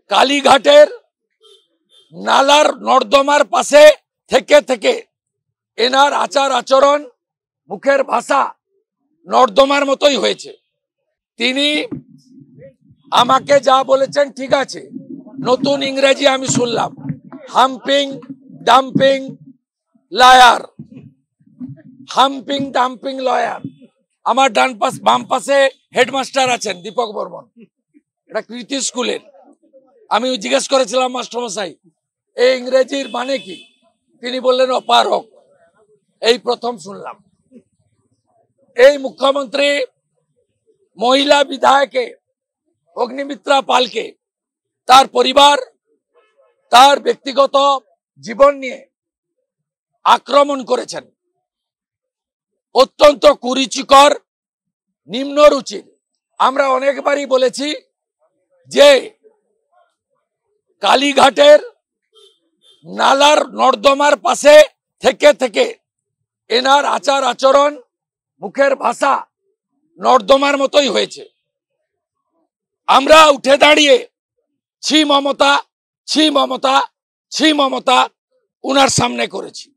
কালীঘাটের নালার নর্দমার পাশে থেকে থেকে এনার আচার আচরণ, মুখের ভাষা নর্দমার মতোই হয়েছে। তিনি আমাকে যা বলেছেন ঠিক আছে, নতুন ইংরেজি আমি শুনলাম, humping dumping liar, humping dumping lawyer. আমার বাম পাশে হেডমাস্টার আছেন দীপক বর্মন, এটা কৃতি স্কুলের। আমি জিজ্ঞেস করেছিলাম মাস্টারমশাই এই ইংরেজির মানে কি, তিনি বললেন অপারক। এই প্রথম শুনলাম। এই মুখ্যমন্ত্রী মহিলা বিধায়কে অগ্নিমিত্রা পালকে তার পরিবার, তার ব্যক্তিগত জীবন নিয়ে আক্রমণ করেছেন। অত্যন্ত কুরুচিকর, নিম্নরুচির। আমরা অনেকবারই বলেছি যে কালীঘাটের নালার নর্দমার পাশে থেকে থেকে এনার আচার আচরণ, মুখের ভাষা নর্দমার মতোই হয়েছে। আমরা উঠে দাঁড়িয়ে ছি মমতা, ছি মমতা, ছি মমতা উনার সামনে করেছি।